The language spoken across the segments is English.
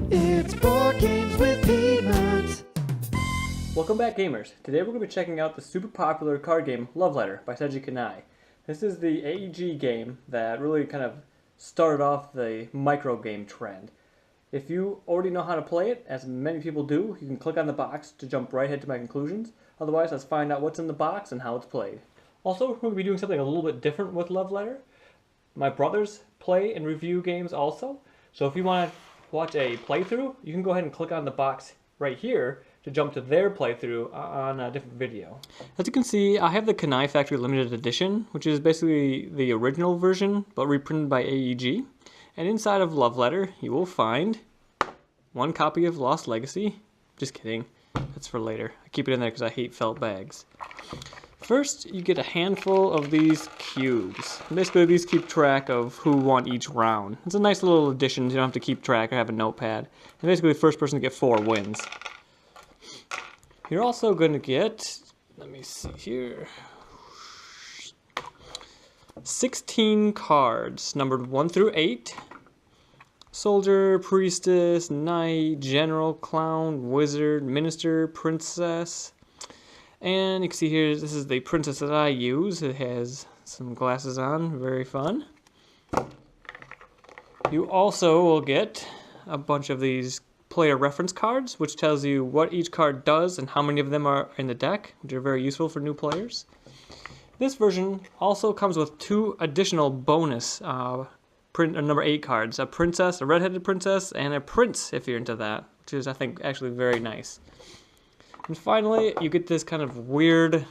It's Board Games with PeedMont. Welcome back, gamers. Today we're going to be checking out the super popular card game Love Letter by Seiji Kanai. This is the AEG game that really kind of started off the micro game trend. If you already know how to play it, as many people do, you can click on the box to jump right ahead to my conclusions. Otherwise, let's find out what's in the box and how it's played. Also, we're going to be doing something a little bit different with Love Letter. My brothers play and review games also, so if you want to watch a playthrough, you can go ahead and click on the box right here to jump to their playthrough on a different video. As you can see, I have the Kanai Factory Limited Edition, which is basically the original version, but reprinted by AEG. And inside of Love Letter, you will find one copy of Lost Legacy. Just kidding, that's for later. I keep it in there because I hate felt bags. First, you get a handful of these cubes. Basically, these keep track of who won each round. It's a nice little addition, so you don't have to keep track or have a notepad. And basically, the first person to get 4 wins. You're also going to get, let me see here, 16 cards, numbered 1 through 8. Soldier, Priestess, Knight, General, Clown, Wizard, Minister, Princess. And you can see here, this is the princess that I use. It has some glasses on, very fun. You also will get a bunch of these player reference cards, which tells you what each card does and how many of them are in the deck, which are very useful for new players. This version also comes with 2 additional bonus number 8 cards, a princess, a red-headed princess, and a prince if you're into that, which is, I think, actually very nice. And finally, you get this kind of weird,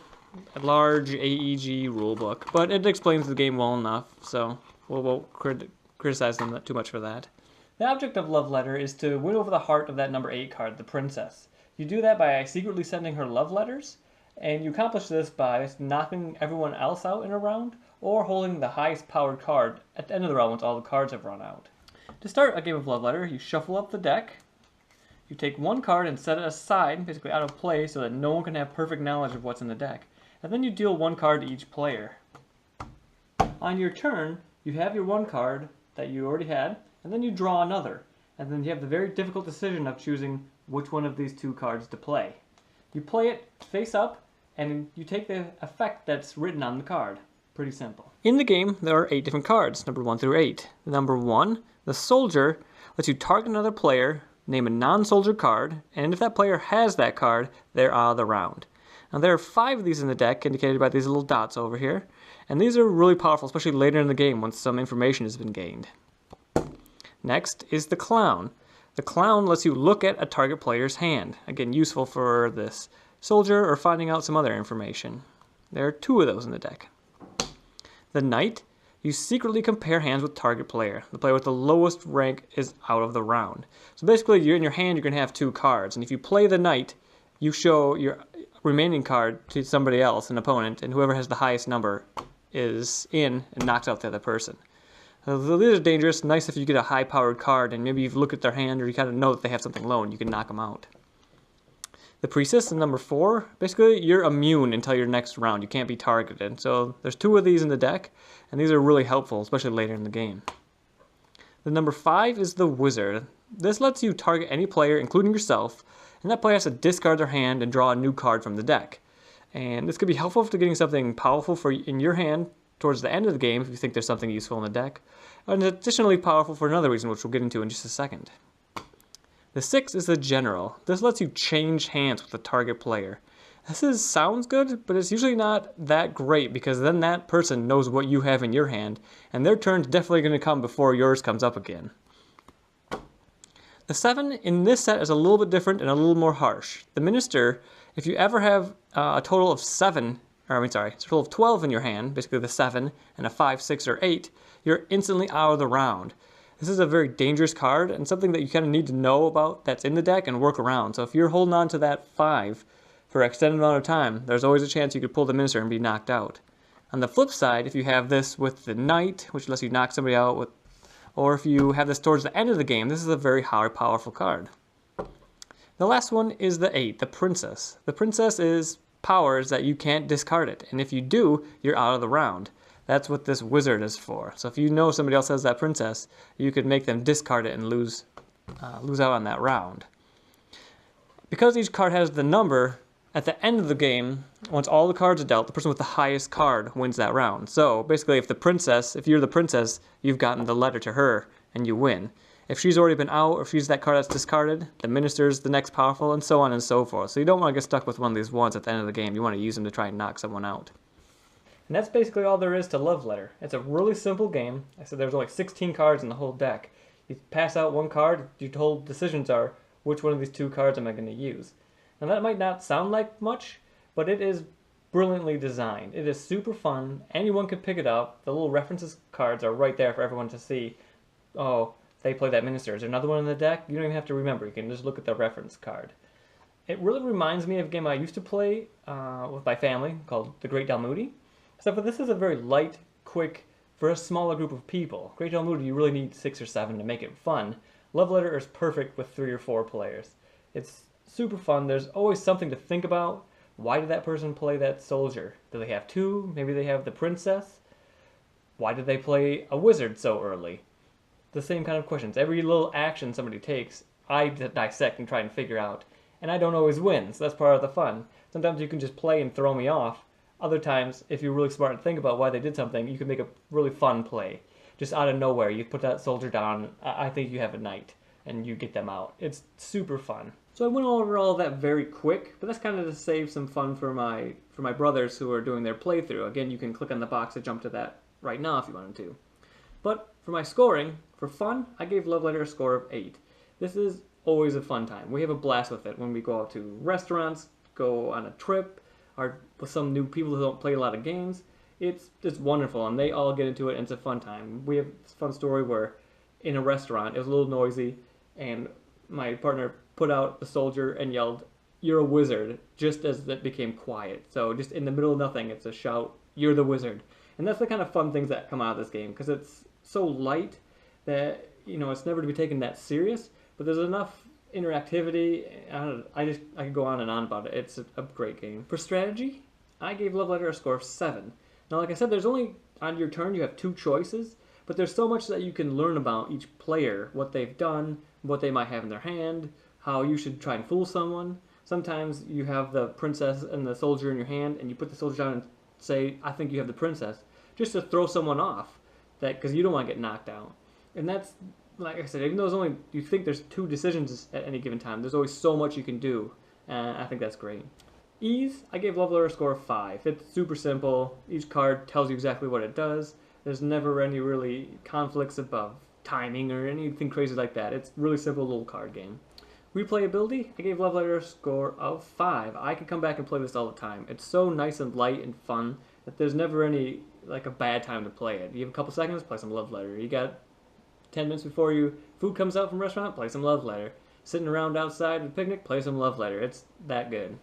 large AEG rulebook, but it explains the game well enough, so we won't criticize them too much for that. The object of Love Letter is to win over the heart of that number 8 card, the princess. You do that by secretly sending her love letters, and you accomplish this by knocking everyone else out in a round, or holding the highest powered card at the end of the round once all the cards have run out. To start a game of Love Letter, you shuffle up the deck. You take 1 card and set it aside, basically out of play, so that no one can have perfect knowledge of what's in the deck. And then you deal 1 card to each player. On your turn, you have your 1 card that you already had, and then you draw another. And then you have the very difficult decision of choosing which one of these 2 cards to play. You play it face up, and you take the effect that's written on the card. Pretty simple. In the game, there are 8 different cards, number 1 through 8. Number 1, the Soldier, lets you target another player, name a non-soldier card, and if that player has that card, they're out of the round. Now there are 5 of these in the deck, indicated by these little dots over here, and these are really powerful, especially later in the game once some information has been gained. Next is the Clown. The Clown lets you look at a target player's hand, again useful for this soldier or finding out some other information. There are 2 of those in the deck. The Knight, you secretly compare hands with target player. The player with the lowest rank is out of the round. So basically, you're in your hand, you're going to have 2 cards. And if you play the Knight, you show your remaining card to somebody else, an opponent, and whoever has the highest number is in and knocks out the other person. So these are dangerous. Nice if you get a high-powered card and maybe you look at their hand or you kind of know that they have something low and you can knock them out. The Priestess in number 4, basically you're immune until your next round. You can't be targeted. So there's 2 of these in the deck, and these are really helpful, especially later in the game. The number 5 is the Wizard. This lets you target any player, including yourself, and that player has to discard their hand and draw a new card from the deck. And this could be helpful for getting something powerful in your hand towards the end of the game if you think there's something useful in the deck, and additionally powerful for another reason, which we'll get into in just a second. The 6 is the General. This lets you change hands with the target player. This sounds good, but it's usually not that great because then that person knows what you have in your hand, and their turn's definitely going to come before yours comes up again. The 7 in this set is a little bit different and a little more harsh. The Minister, if you ever have a total of 12 in your hand, basically the 7, and a 5, 6, or 8, you're instantly out of the round. This is a very dangerous card and something that you kind of need to know about that's in the deck and work around. So if you're holding on to that 5 for an extended amount of time, there's always a chance you could pull the Minister and be knocked out. On the flip side, if you have this with the Knight, which lets you knock somebody out, or if you have this towards the end of the game, this is a very high, powerful card. The last one is the 8, the Princess. The Princess is powers that you can't discard it, and if you do, you're out of the round. That's what this wizard is for. So if you know somebody else has that princess, you could make them discard it and lose lose out on that round. Because each card has the number, at the end of the game, once all the cards are dealt, the person with the highest card wins that round. So basically, if you're the princess, you've gotten the letter to her, and you win. If she's already been out, or if she's that card that's discarded, the minister's the next powerful, and so on and so forth. So you don't want to get stuck with one of these ones at the end of the game. You want to use them to try and knock someone out. And that's basically all there is to Love Letter. It's a really simple game. I said there's only 16 cards in the whole deck. You pass out one card, your whole decisions are, which one of these 2 cards am I going to use? Now that might not sound like much, but it is brilliantly designed. It is super fun. Anyone can pick it up. The little references cards are right there for everyone to see. Oh, they play that minister. Is there another one in the deck? You don't even have to remember. You can just look at the reference card. It really reminds me of a game I used to play with my family called The Great Dalmoody. Except for this is a very light, quick, for a smaller group of people. Great Dalmoody, you really need 6 or 7 to make it fun. Love Letter is perfect with 3 or 4 players. It's super fun. There's always something to think about. Why did that person play that soldier? Do they have 2? Maybe they have the princess? Why did they play a wizard so early? The same kind of questions. Every little action somebody takes, I dissect and try and figure out. And I don't always win, so that's part of the fun. Sometimes you can just play and throw me off. Other times, if you're really smart and think about why they did something, you can make a really fun play. Just out of nowhere, you put that soldier down, I think you have a knight, and you get them out. It's super fun. So I went over all of that very quick, but that's kind of to save some fun for my brothers who are doing their playthrough. Again, you can click on the box to jump to that right now if you wanted to. But for my scoring, for fun, I gave Love Letter a score of 8. This is always a fun time. We have a blast with it when we go out to restaurants, go on a trip, or with some new people who don't play a lot of games. It's wonderful, and they all get into it, and it's a fun time. We have this fun story where in a restaurant, it was a little noisy, and my partner put out the soldier and yelled, "You're a wizard," just as it became quiet. So just in the middle of nothing, it's a shout, "You're the wizard." And that's the kind of fun things that come out of this game, because it's so light that, it's never to be taken that serious, but there's enough interactivity. I could go on and on about it. It's a great game. For strategy, I gave Love Letter a score of 7. Now, like I said, there's only, on your turn, you have 2 choices, but there's so much that you can learn about each player, what they've done, what they might have in their hand, how you should try and fool someone. Sometimes you have the princess and the soldier in your hand, and you put the soldier down and say, "I think you have the princess," just to throw someone off, because you don't want to get knocked out. And that's, like I said, even though you think there's 2 decisions at any given time, there's always so much you can do, and I think that's great. Ease, I gave Love Letter a score of 5. It's super simple. Each card tells you exactly what it does. There's never any really conflicts about timing or anything crazy like that. It's a really simple little card game. Replayability, I gave Love Letter a score of 5. I could come back and play this all the time. It's so nice and light and fun that there's never any, a bad time to play it. You have a couple seconds, play some Love Letter. You got 10 minutes before food comes out from a restaurant, play some Love Letter. Sitting around outside at a picnic, play some Love Letter. It's that good.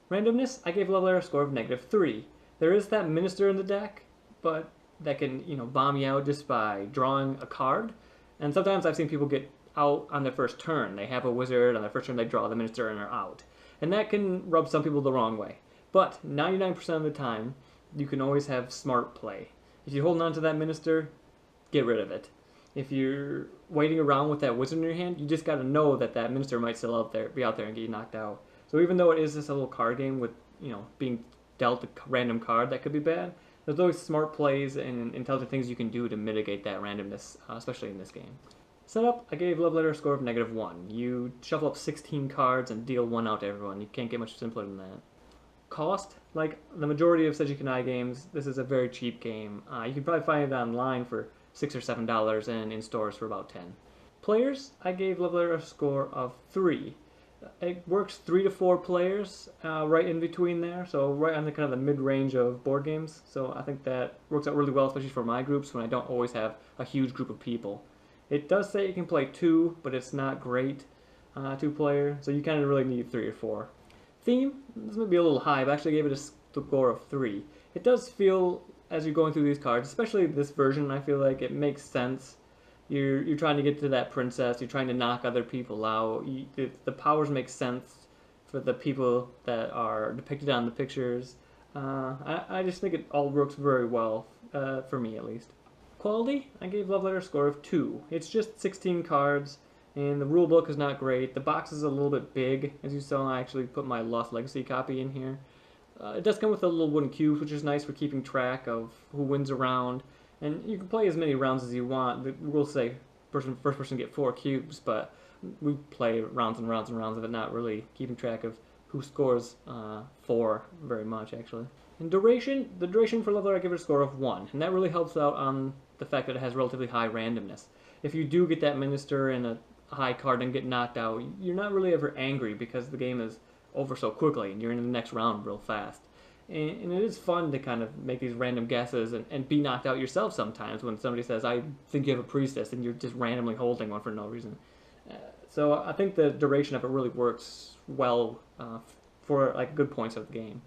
Randomness, I gave Love Letter a score of -3. There is that minister in the deck, but that can, bomb you out just by drawing a card. And sometimes I've seen people get out on their first turn. They have a wizard, on their first turn they draw the minister and are out. And that can rub some people the wrong way. But 99% of the time, you can always have smart play. If you're holding on to that minister, get rid of it. If you're waiting around with that wizard in your hand, you just got to know that that minister might still be out there and get you knocked out. So even though it is just a little card game with, being dealt a random card that could be bad, there's always smart plays and intelligent things you can do to mitigate that randomness, especially in this game. Setup, I gave Love Letter a score of -1. You shuffle up 16 cards and deal 1 out to everyone. You can't get much simpler than that. Cost, like the majority of Seiji games, this is a very cheap game. You can probably find it online for $6 or $7 and in stores for about 10. Players, I gave Love Letter a score of 3. It works 3 to 4 players, right in between there, so right on the kind of the mid-range of board games. So I think that works out really well, especially for my groups when I don't always have a huge group of people. It does say you can play 2, but it's not great 2-player, so you kind of really need 3 or 4. Theme, this might be a little high, but I actually gave it a score of 3. It does feel, as you're going through these cards, especially this version, I feel like it makes sense. You're trying to get to that princess, you're trying to knock other people out. The powers make sense for the people that are depicted on the pictures. I just think it all works very well, for me at least. Quality, I gave Love Letter a score of 2. It's just 16 cards. And the rule book is not great. The box is a little bit big. As you saw, I actually put my Lost Legacy copy in here. It does come with a little wooden cubes, which is nice for keeping track of who wins a round. And you can play as many rounds as you want. The rules say first person get 4 cubes, but we play rounds and rounds and rounds of it, not really keeping track of who scores 4 very much, actually. And duration, the duration for leveler, I give it a score of 1. And that really helps out on the fact that it has relatively high randomness. If you do get that minister and a high card and get knocked out, you're not really ever angry because the game is over so quickly and you're in the next round real fast. And it is fun to kind of make these random guesses and be knocked out yourself sometimes when somebody says, I think you have a priestess, and you're just randomly holding one for no reason. So I think the duration of it really works well for like good points of the game.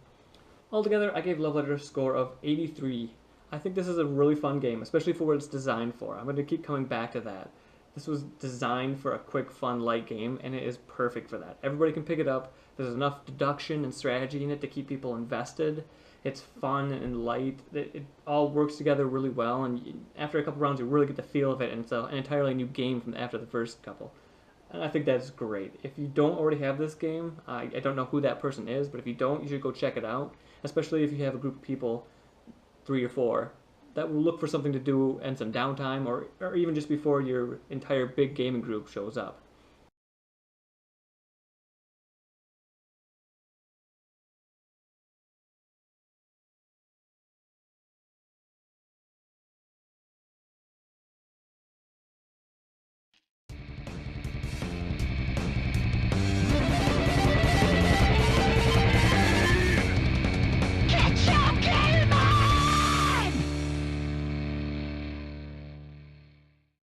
Altogether, I gave Love Letter a score of 83. I think this is a really fun game, especially for what it's designed for. I'm going to keep coming back to that. This was designed for a quick, fun, light game, and it is perfect for that. Everybody can pick it up. There's enough deduction and strategy in it to keep people invested. It's fun and light. It all works together really well, and after a couple rounds, you really get the feel of it, and it's an entirely new game from after the first couple. And I think that's great. If you don't already have this game, I don't know who that person is, but if you don't, you should go check it out, especially if you have a group of people, 3 or 4, that will look for something to do and some downtime, or even just before your entire big gaming group shows up.